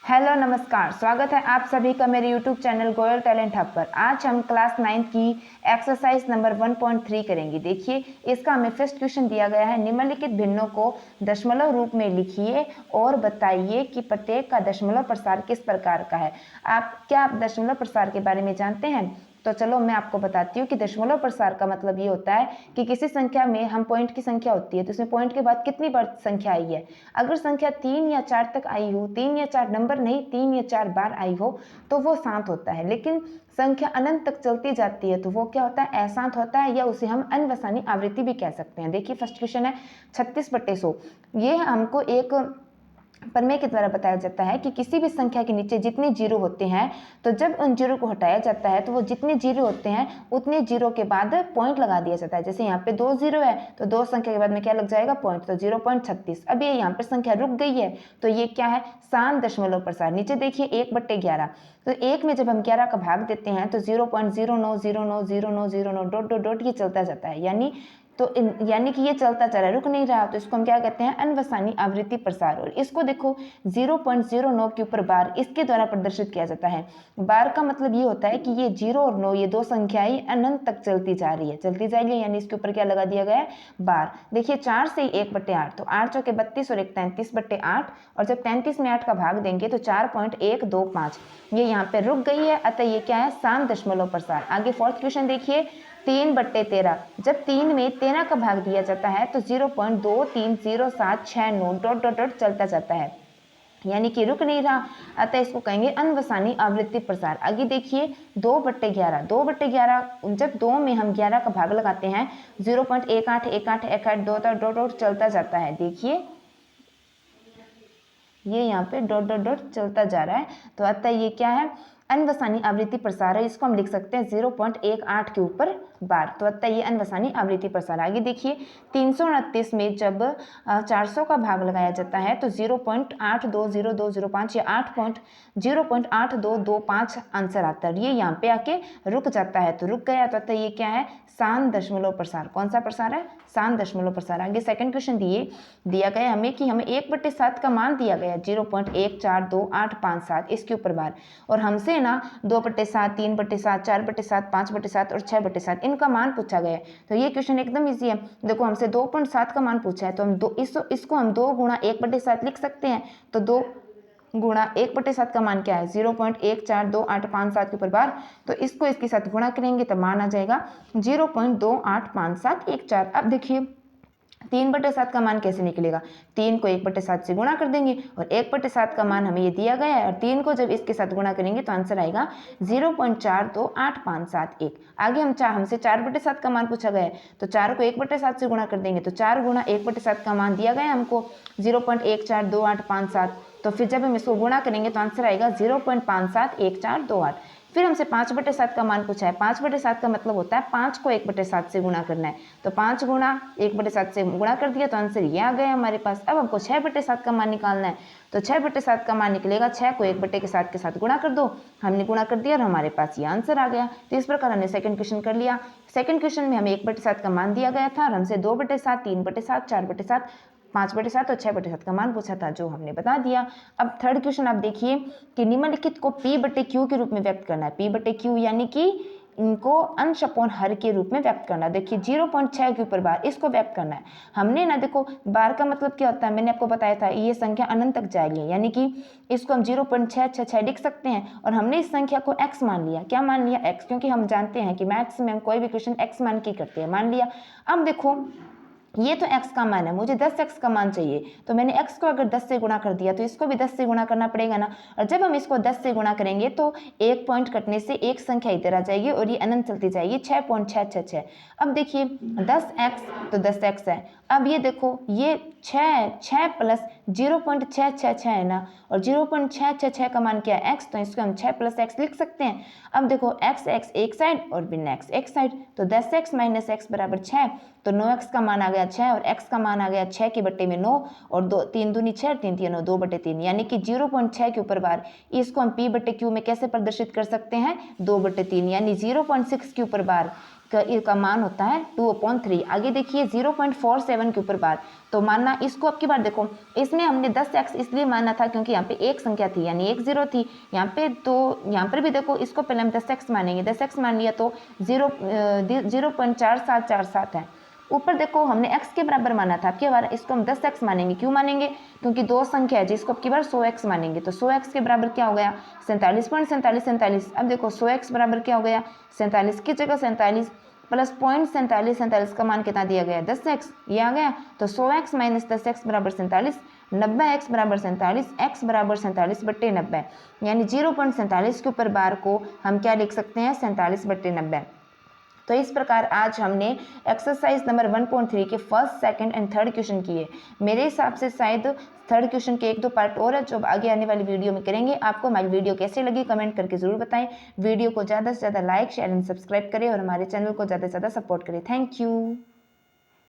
Hello नमस्कार, स्वागत है आप सभी का मेरे YouTube channel Goyal talent hub पर। आज हम क्लास 9 की एक्सरसाइज नंबर 1.3 करेंगे। देखिए, इसका हमें फर्स्ट क्वेश्चन दिया गया है, निम्नलिखित भिन्नों को दशमलव रूप में लिखिए और बताइए कि प्रत्येक का दशमलव प्रसार किस प्रकार का है। आप दशमलव प्रसार के बारे में जानते हैं? तो चलो मैं आपको बताती हूँ कि दशमलव प्रसार का मतलब ये होता है कि किसी संख्या में हम पॉइंट की संख्या होती है तो उसमें पॉइंट के बाद कितनी बार संख्या आई है। अगर संख्या 3 या 4 तक आई हो, 3 या 4 नंबर नहीं 3 या 4 बार आई हो तो वो शांत होता है। लेकिन संख्या अनंत तक चलती जाती है तो वो क्या होता है, अशांत होता है, या उसे हम अनवसानी आवृत्ति भी कह सकते हैं। देखिए फर्स्ट क्वेश्चन है 36/100। ये हमको एक प्रमेय के द्वारा बताया जाता है कि किसी भी संख्या के नीचे जितने जीरो होते हैं तो जब उन जीरो को हटाया जाता है तो वो जितने जीरो होते हैं उतने जीरो के बाद पॉइंट लगा दिया जाता है। जैसे यहाँ पे 2 जीरो है तो 2 संख्या के बाद में क्या लग जाएगा, पॉइंट, तो 0.36। अब ये यहाँ पर संख्या रुक गई है तो ये क्या है, शांत दशमलव प्रसार। नीचे देखिए 1/11, तो 1 में जब हम 11 का भाग देते हैं तो 0.09090909 डॉट डॉट डॉट ये चलता जाता है, यानी कि ये चलता चला रुक नहीं रहा, तो इसको हम क्या कहते हैं, अनवसानी आवृत्ति प्रसार। और इसको देखो 0.09 के ऊपर बार इसके द्वारा प्रदर्शित किया जाता है। बार का मतलब ये होता है कि ये 0 और 9 ये दो संख्याएं अनंत तक चलती जा रही है, चलती जाएगी, यानी इसके ऊपर क्या लगा दिया गया है, बार। देखिए 4 से 1/8, तो 8 चौके 32 और 1 33/8, और जब 33 में 8 का भाग देंगे तो 4.125, ये यहाँ पे रुक गई है, अतः ये क्या है, शांत दशमलव प्रसार। आगे फोर्थ क्वेश्चन देखिए 3/13, जब 3 में 13 का भाग दिया जाता है तो 0.230769 डॉट डॉट डॉट चलता जाता है, यानी कि रुक नहीं रहा, अतः इसको कहेंगे अनवसानी आवृत्ति प्रसार। आगे देखिए 2/11, जब 2 में हम 11 का भाग लगाते हैं 0.181818 डॉट डॉट डॉट चलता जाता है। देखिए ये यहाँ पे डॉट डॉट डॉट चलता जा रहा है, तो अतः ये क्या है, अनवसानी आवृत्ति प्रसार है। इसको हम लिख सकते हैं 0.18 के ऊपर बार, तो अतः ये अनवसानी आवृत्ति प्रसार। आगे देखिए 329 में जब 400 का भाग लगाया जाता है तो 0.820205 या 0.8225 आंसर आता है, ये यहाँ पे आके रुक जाता है, तो रुक गया, तो अतः ये क्या है, शांत दशमलव प्रसार। कौन सा प्रसार है, शांत दशमलव प्रसार। आगे सेकंड क्वेश्चन दिया गया हमें कि हमें 1/7 का मान दिया गया 0.142857 इसके ऊपर बार, और हमसे ना 2/7, 3/7, 4/7, 5/7 और 6/7 इनका मान पूछा गया है। तो ये क्वेश्चन एकदम इजी है। देखो हमसे 2.7 का मान पूछा है तो हम इसको हम 2 गुणा 1/7 लिख सकते हैं, तो 2 गुणा 1/7 का मान क्या है, 0.142857 के ऊपर बार, तो इसको इसके साथ गुणा करेंगे तो मान आ जाएगा 0.285714। अब देखिए 3/7 का मान कैसे निकलेगा, 3 को 1/7 से गुणा कर देंगे, और 1/7 का मान हमें ये दिया गया है, और 3 को जब इसके साथ गुणा करेंगे तो आंसर आएगा 0.428571। आगे हमसे 4/7 का मान पूछा गया है, तो 4 को 1/7 से गुणा कर देंगे, तो 4 गुणा 1/7 का मान दिया गया हमको 0.142857, तो फिर जब हम इसको गुणा करेंगे तो आंसर आएगा 0.571428। फिर हमसे 5/7 का मान पूछा है। 5/7 का मतलब होता है 5 को 1/7 से गुणा करना है, तो 5 गुणा 1/7 से गुणा कर दिया तो आंसर ये आ गया हमारे पास। अब हमको 6/7 का मान निकालना है, तो 6/7 का मान निकलेगा, 6 को 1/7 के साथ गुणा कर दो, हमने गुणा कर दिया और हमारे पास ये आंसर आ गया। तो इस प्रकार हमने सेकंड क्वेश्चन कर लिया। सेकंड क्वेश्चन में हमें 1/7 का मान दिया गया था और हमसे 2/7, 3/7, 4/7, 5/7 और 6/7 का मान पूछा था, जो हमने बता दिया। अब थर्ड क्वेश्चन आप देखिए कि निम्नलिखित को P/Q के रूप में व्यक्त करना है। P/Q यानी कि इनको अंश अपॉन हर के रूप में व्यक्त करना है। देखिए 0.6 के ऊपर बार इसको व्यक्त करना है हमने ना। देखो बार का मतलब क्या होता है, मैंने आपको बताया था, ये संख्या अनंत तक जाएगी, यानी कि इसको हम 0.666 लिख सकते हैं, और हमने इस संख्या को x मान लिया। क्या मान लिया, x, क्योंकि हम जानते हैं कि मैथ्स में हम कोई भी क्वेश्चन x मान के करते हैं, मान लिया। अब देखो ये तो x का मान है, मुझे 10x का मान चाहिए, तो मैंने x को अगर 10 से गुणा कर दिया तो इसको भी 10 से गुणा करना पड़ेगा ना। और जब हम इसको 10 से गुणा करेंगे तो एक पॉइंट कटने से एक संख्या इधर आ जाएगी और ये अनंत चलती जाएगी, 6.666। अब देखिए 10x तो 10x है। अब ये देखो ये 6 प्लस 0.666 है ना, और 0.666 का मान क्या है, x, तो इसको हम 6 + x लिख सकते हैं। अब देखो x एक साइड और बिना x एक साइड, तो 10x - x = 6, तो 9x का मान आ गया 6 और x का मान आ गया 6 के बट्टे में 9, और 3 दूनी 6 और 3 9, 2/3, यानी कि 0.6 के ऊपर बार। इसको हम P/Q में कैसे प्रदर्शित कर सकते हैं, 2/3, यानी 0.6 के ऊपर बार का मान होता है 2/3। आगे देखिए 0.47 के ऊपर बार, तो मानना इसको अब की बार देखो, इसमें हमने 10x इसलिए माना था क्योंकि यहाँ पे एक संख्या थी यानी 1 0 थी यहाँ पे, तो यहाँ पर भी देखो इसको पहले हम 10x मानेंगे, 10x मान लिया तो 0.4747 है। ऊपर देखो हमने x के बराबर माना था, अब की बार इसको हम 10x मानेंगे। क्यों मानेंगे? क्योंकि दो संख्या है जिसको अब की बार 100x मानेंगे, तो 100x के बराबर क्या हो गया 47.4747। अब देखो 100x बराबर क्या हो गया 47 की जगह 47 प्लस 0.4747 का मान कितना दिया गया 10x, ये आ गया। तो 100x माइनस 10x बराबर 47, 90x बराबर 47, x बराबर 47/90, यानी 0.47 के ऊपर बार को हम क्या लिख सकते हैं 47/90। तो इस प्रकार आज हमने एक्सरसाइज नंबर 1.3 के first, second and third question किए। मेरे हिसाब से शायद थर्ड क्वेश्चन के 1-2 पार्ट और है जो आगे आने वाली वीडियो में करेंगे। आपको हमारी वीडियो कैसे लगी कमेंट करके ज़रूर बताएं। वीडियो को ज़्यादा से ज़्यादा लाइक, शेयर एंड सब्सक्राइब करें और हमारे चैनल को ज़्यादा से ज़्यादा सपोर्ट करें। Thank you.